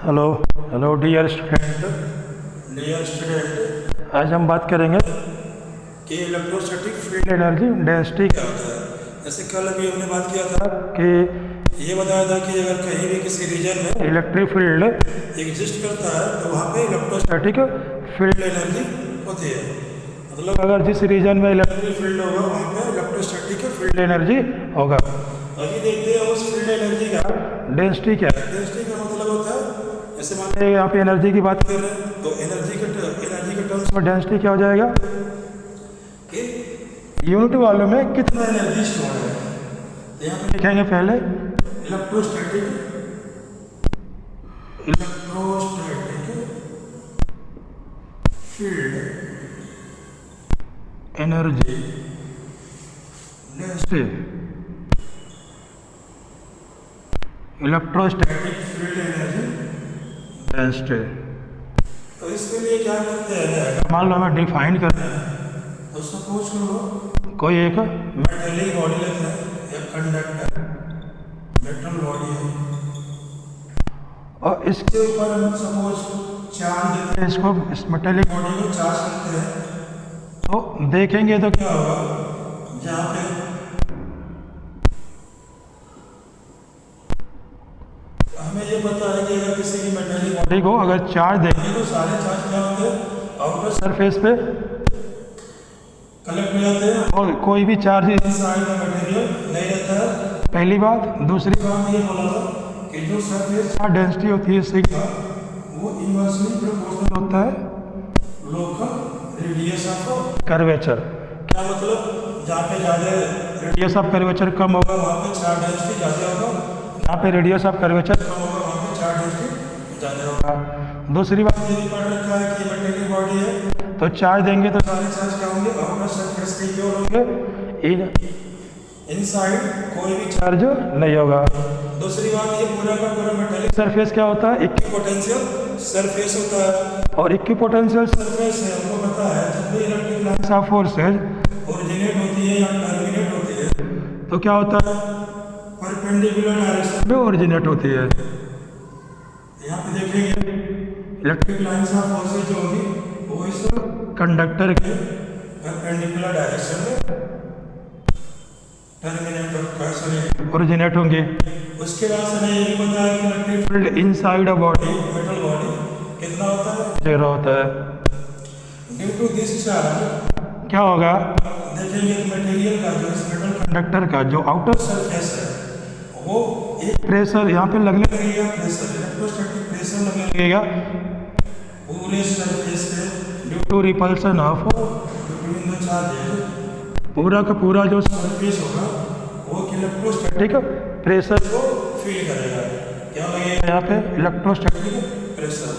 Hello hello dear student. आज हम बात करेंगे कि इलेक्ट्रोस्टैटिक फील्ड एनर्जी डेंसिटी क्या होता है। जैसे कल अभी हमने बात किया था कि ये बताया था कि अगर कहीं भी किसी रीजन में इलेक्ट्रिक फील्ड एग्जिस्ट करता है तो वहाँ पे इलेक्ट्रोस्टैटिक स्टैटिक फील्ड एनर्जी होती है। मतलब अगर जिस रीजन में इलेक्ट्रिक फील्ड होगा वहाँ पे इलेक्ट्रोस्टैटिक फील्ड एनर्जी होगा। अभी देखते हैं उस फील्ड एनर्जी का डेंसिटी क्या है? डेंसिटी का मतलब होता है, जैसे मान ये यहाँ पे एनर्जी की बात कर रहे हैं तो एनर्जी के टर्म्स में डेंसिटी क्या हो जाएगा कि यूनिट वॉल्यूम में कितना एनर्जी स्टोर है। तो यहाँ पे लिखेंगे पहले electrostatic field energy density electrostatic field energy. Density. तो इसके लिए क्या करते हैं, मान लो हमें डिफाइन करना है तो सपोज करो कोई एक मेटेलिक बॉडी लेते हैं, एक कंडक्टर मेटल बॉडी है और इसके इसके ऊपर हम सपोज चार्ज देते हैं, इसको इस मेटेलिक बॉडी को चार्ज करते हैं तो देखेंगे तो क्या होगा। जहाँ पे हमें ये पता है कि अगर किसी की मेटेलिक बॉडी को अगर चार्ज देंगे तो सारे चार्ज क्या होते हैं, आउटर सरफेस पे कलेक्ट हो जाते हैं और कोई भी चार्ज इनसाइड का मटेरियल नहीं रहता है। पहली बात। दूसरी बात ये बोला था कि जो सरफेस डेंसिटी होती है सिग्मा वो इनवर्सली प्रोपोर्शनल होता है लोकल रेडियस ऑफ कर्वेचर। क्या मतलब, जहाँ पे ज़्यादा रेडियस ऑफ कर्वेचर कम होगा वहाँ पे चार्ज डेंसिटी ज़्यादा होगा, जहाँ पे रेडियस ऑफ कर्वेचर कम होगा वहाँ पे चार्ज डेंसिटी ज़्यादा होगा। दूसरी बात ये भी पढ़ रखा है कि मेटेलिक बॉडी है तो चार्ज देंगे तो सारे चार्ज क्या होंगे, आउटर सरफेस के जो होंगे, इनसाइड कोई भी चार्ज। चार्ज नहीं होगा। दूसरी बात ये पूरा का पूरा मेटेलिक सरफेस क्या होता है पोटेंशियल सरफेस होता है। और इक्विपोटेंशियल सरफेस है, हमको पता है जब भी electric line of forces originate होती है या टर्मिनेट होती है तो क्या होता है परपेंडिकुलर डायरेक्शन में ओरिजिनेट होती है। यहाँ पे देखेंगे इलेक्ट्रिक लाइंस ऑफ फोर्सेज जो होगी वो इस कंडक्टर के परपेंडिकुलर डायरेक्शन में टर्मिनेट ओरिजिनेट होंगे। उसके बाद हमें ये भी पता है कि electric field inside a body metal body कितना होता है, जीरो होता है। ड्यू टू दिस चार्ज क्या होगा देखेंगे मटेरियल का जो इस मेटल कंडक्टर का जो आउटर सरफेस है वो एक प्रेशर यहाँ पे लगने लगेगा, प्रेशर इलेक्ट्रोस्टैटिक प्रेशर लगने लगेगा पूरे सरफेस पे due to repulsion of between the charges. पूरा का पूरा जो सरफेस होगा वो इलेक्ट्रोस्टैटिक ठीक प्रेशर को फील करेगा। क्या लगेगा यहाँ पे इलेक्ट्रोस्टैटिक प्रेशर,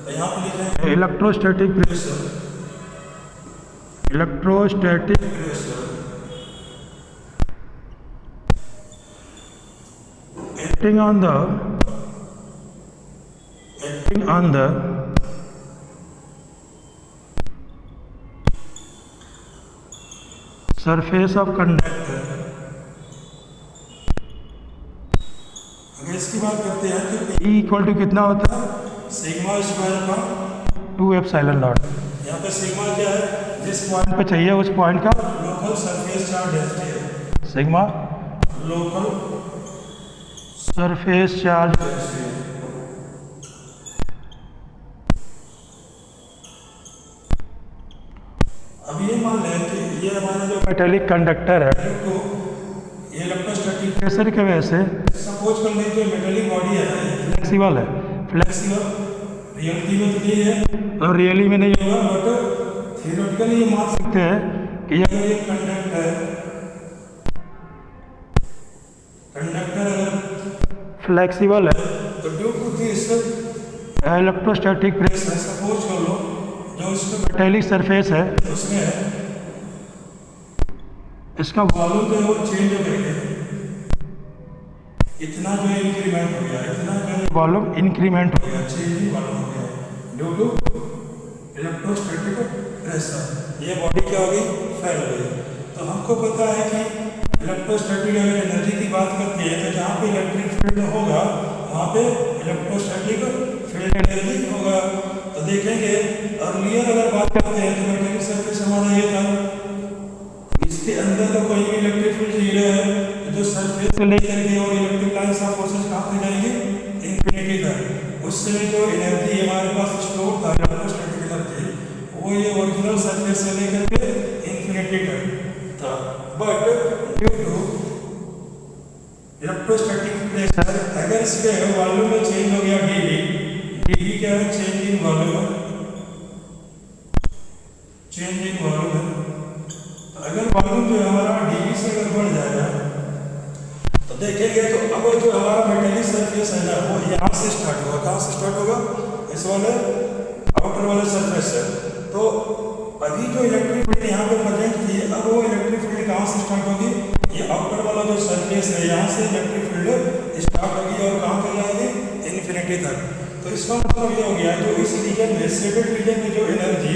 तो यहाँ पे लिखेंगे electrostatic electrostatic pressure acting on the surface of conductor। अगर इसकी बात करते हैं तो E इक्वल टू कितना होता है सिग्मा स्क्वायर का 2 एप्सिलॉन नॉट। यहाँ पे सिग्मा क्या है, जिस पॉइंट पे चाहिए उस पॉइंट का लोकल सरफेस चार्ज डेंसिटी है, सिग्मा लोकल सरफेस चार्ज। अब ये मान लें कि ये हमारा जो मेटेलिक कंडक्टर है तो ये इलेक्ट्रोस्टैटिक प्रेशर की वजह से सपोज कर लें कि मेटेलिक बॉडी है ना, फ्लेक्सिबल है। फ्लेक्सिबल रियलिटी में तो नहीं है और रियली में नहीं होगा, बट थियोरेटिकली ये मान सकते सकते हैं कि हैं ये कंडक्टर अगर फ्लेक्सिबल है। तो due to this electrostatic pressure suppose कर लो जो इसका मेटेलिक सरफेस है उसमें इसका वॉल्यूम जो है वो चेंज हो गया, इतना जो है इंक्रीमेंट हो गया, इतना जो है वॉल्यूम इंक्रीमेंट हो गया, चेंज वॉल्यूम हो गया ड्यू टू इलेक्ट्रोस्टैटिक प्रेशर। ये बॉडी क्या हो गई, फैल गई। तो हमको पता है कि इलेक्ट्रोस्टैटिक अगर एनर्जी की बात करते हैं तो जहाँ पे इलेक्ट्रिक फील्ड होगा वहाँ पे इलेक्ट्रोस्टैटिक फील्ड रेडिएटेड एनर्जी होगा। तो देखेंगे अर्लियर अगर बात करते हैं तो मेटेलिक सरफेस हमारा ये था, इसके अंदर तो कोई भी इलेक्ट्रिक फील्ड जीरो है, जो सरफेस से लेकर के और इलेक्ट्रिक लाइंस ऑफ फोर्सेस कहाँ पे जाएंगे, इंफिनिटी तक। उस समय जो एनर्जी हमारे पास स्टोर था इलेक्ट्रोस्टैटिक एनर्जी, वो ये ओरिजिनल सरफेस से लेकर के इंफिनिटी तक था। But due to electrostatic pressure अगर इसके वॉल्यूम में चेंज हो गया डीवी, डीवी क्या है, change in volume, change in volume है। तो अगर वॉल्यूम जो हमारा डीवी से अगर बढ़ जाएगा तो देखेंगे तो अब जो हमारा मेटेलिक सरफेस है ना, वो यहाँ से स्टार्ट होगा। कहाँ से स्टार्ट होगा, इस वाले आउटर वाले सरफेस से। तो अभी जो इलेक्ट्रिक फील्ड यहाँ पे प्रेजेंट थी, अब वो इलेक्ट्रिक फील्ड कहाँ से स्टार्ट होगी, ये आउटर वाला जो सरफेस है यहाँ से इलेक्ट्रिक फील्ड स्टार्ट होगी और कहाँ तक जाएगी, इन्फिनिटी तक। तो इसका मतलब ये हो गया जो इस रीजन में शेडेड रीजन में जो एनर्जी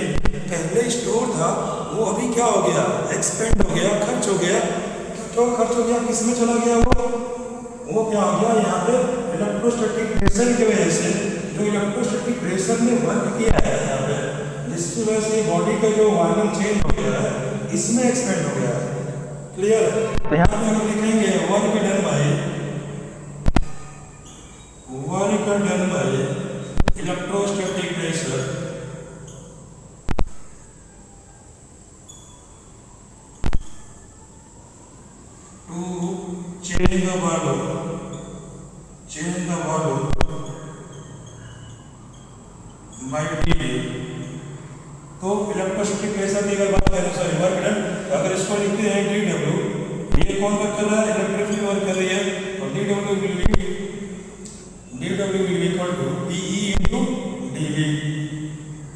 पहले स्टोर था वो अभी क्या हो गया, एक्सपेंड हो गया, खर्च हो गया। क्यों खर्च हो गया, किस में चला गया, वो क्या हो गया, यहाँ पे इलेक्ट्रोस्टैटिक प्रेशर की वजह से, जो इलेक्ट्रोस्टैटिक प्रेशर ने वर्क किया है यहाँ पे, जिसकी वजह से बॉडी का जो वॉल्यूम चेंज हो गया है, इसमें एक्सपेंड हो गया है। क्लियर है। तो यहाँ पे हम लिखेंगे work done by electrostatic pressure to change the volume by DV. तो इलेक्ट्रोस्टैटिक प्रेशर की अगर बात करें, सॉरी वर्क डन, अगर इसको लिखते हैं डी डब्ल्यू, ये कौन वर्क कर रहा है, इलेक्ट्रिक फील्ड वर्क कर रही है, और D W will be equal to PE into DV.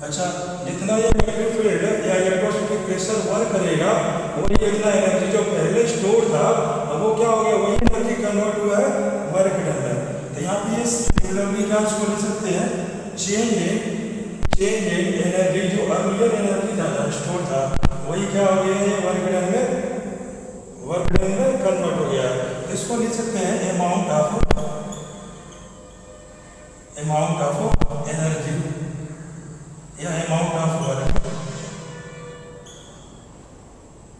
अच्छा, जितना ये इलेक्ट्रिक फील्ड या इलेक्ट्रोस्टैटिक प्रेशर वर्क करेगा, वो ये इतना एनर्जी जो पहले स्टोर था, अब वो क्या हो गया, वही एनर्जी कन्वर्ट हुआ है वर्क डन है। तो यहाँ पे ये सिमिलरली क्या उसको लिख सकते हैं, चेंज इन एनर्जी, जो अर्लियर एनर्जी ज़्यादा स्टोर था वही क्या हो गया, ये वर्क डन में कन्वर्ट हो गया। तो इसको लिख सकते हैं अमाउंट ऑफ एनर्जी या अमाउंट ऑफ वर्क,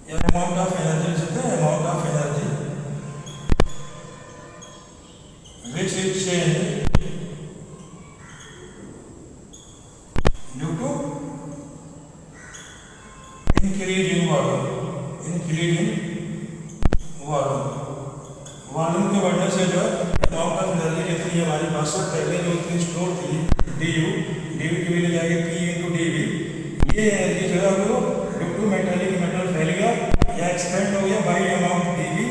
या अमाउंट ऑफ एनर्जी लिख सकते हैं, amount of energy which is change due to increase in volume के बढ़ने से जो अमाउंट ऑफ एनर्जी जितनी हमारे पास पहले जो इतनी स्टोर थी डीयू की मिल जाएगी पी इंटू डीवी, ये एनर्जी जो है वो ड्यू टू मेटल फैल गया या एक्सपेंड हो गया बाई अमाउंट डीवी,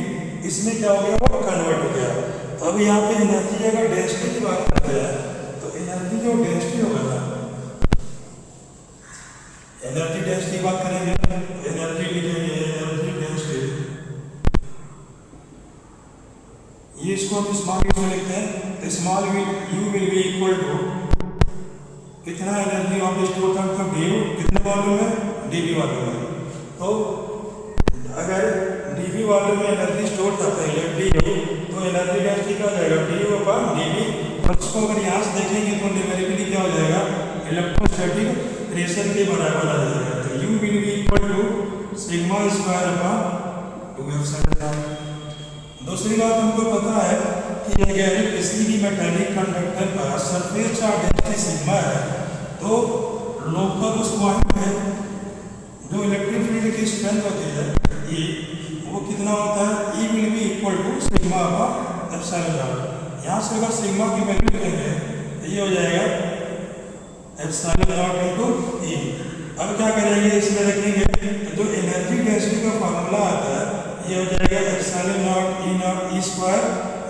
इसमें क्या हो गया, वो कन्वर्ट हो गया। तो अब यहाँ पे एनर्जी अगर डेंसिटी की बात करते हैं तो एनर्जी जो डेंसिटी होगा ना, एनर्जी डेंसिटी की बात करेंगे, एनर्जी लिखेंगे एनर्जी डेंसिटी, ये इसको हम स्मॉल यू में लिखते हैं। Small U will be equal to कितना एनर्जी वहाँ पे स्टोर था, तो डी यू कितने वॉल्यूम है, डीवी वॉल्यूम है। तो अगर डीवी वॉल्यूम में एनर्जी स्टोर था पहले डी यू, तो एनर्जी डेंसिटी क्या हो जाएगा, डी यू अपॉन डीवी। और इसको अगर यहाँ से देखेंगे तो न्यूमेरिकली क्या हो जाएगा, इलेक्ट्रोस्टैटिक प्रेशर के बराबर आ जाएगा। तो U will be equal to sigma square upon 2f। दूसरी बात हमको पता है कि अगर किसी भी मेटेलिक कंडक्टर का सरफेस चार्ज डेंसिटी सिग्मा है, तो लोकल उस पॉइंट पे जो इलेक्ट्रिक फील्ड की स्ट्रेंथ होती है ई, वो कितना होता है, E will be equal to sigma upon epsilon naught. यहाँ से अगर सिग्मा की वैल्यू करेंगे तो ये हो जाएगा एप्सिलॉन नॉट इनटू ई। अब क्या करेंगे, इसमें रखेंगे तो जो एनर्जी डेंसिटी का फार्मूला आता है ये हो जाएगा epsilon naught E square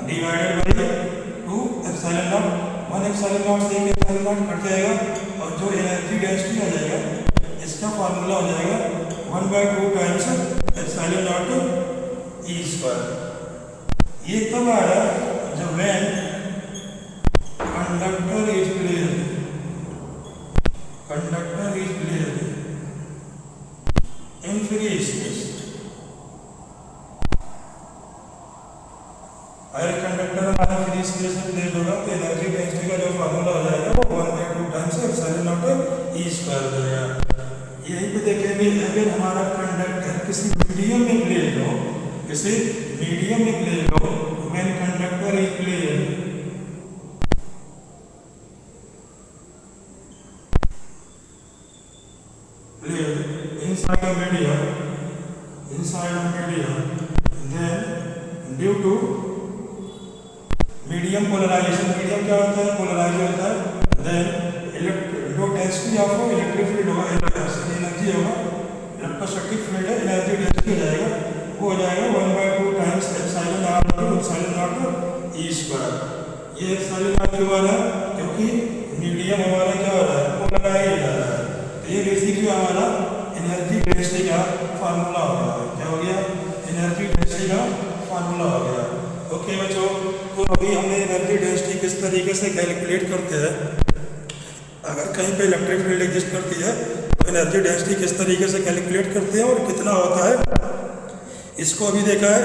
divided by 2 epsilon not. 1 epsilon not से 1 एप्सिलॉन नॉट कट जाएगा और जो एनर्जी डेंसिटी आ जाएगा इसका फार्मूला हो जाएगा 1/2 times epsilon naught E square. ये कब आ रहा है, जब when conductor is placed in free space. अगर कंडक्टर हमारा फ्री स्पेस में प्लेस्ड होगा तो एनर्जी डेंसिटी का जो फार्मूला हो जाएगा वो 1/2 times epsilon naught E square हो जाएगा। यहीं पे देखेंगे अगर हमारा कंडक्टर किसी मीडियम में प्लेन हो, किसी मीडियम में प्लेन हो, when conductor is plane inside a medium, then due to medium polarization, medium क्या होता है, पोलराइज होता है, then जो डेंसिटी ऑफ इलेक्ट्रिक फील्ड होगा, एनर्जी होगा, इलेक्ट्रोस्टैटिक फील्ड है, एनर्जी डेंसिटी हो जाएगा, वो हो जाएगा 1/2 times epsilon naught to epsilon naught E square. ये एप्सिलॉन नॉट क्यों आ रहा है, क्योंकि मीडियम हमारा क्या हो रहा है, पोलराइज हो रहा है। तो ये बेसिकली हमारा एनर्जी डेंसिटी का फार्मूला हो गया। क्या हो गया, एनर्जी डेंसिटी का फार्मूला हो गया। ओके बच्चों, तो अभी हमने एनर्जी डेंसिटी किस तरीके से कैलकुलेट करते हैं, अगर कहीं पे इलेक्ट्रिक फील्ड एग्जिस्ट करती है तो एनर्जी डेंसिटी किस तरीके से कैलकुलेट करते हैं और कितना होता है, इसको अभी देखा है।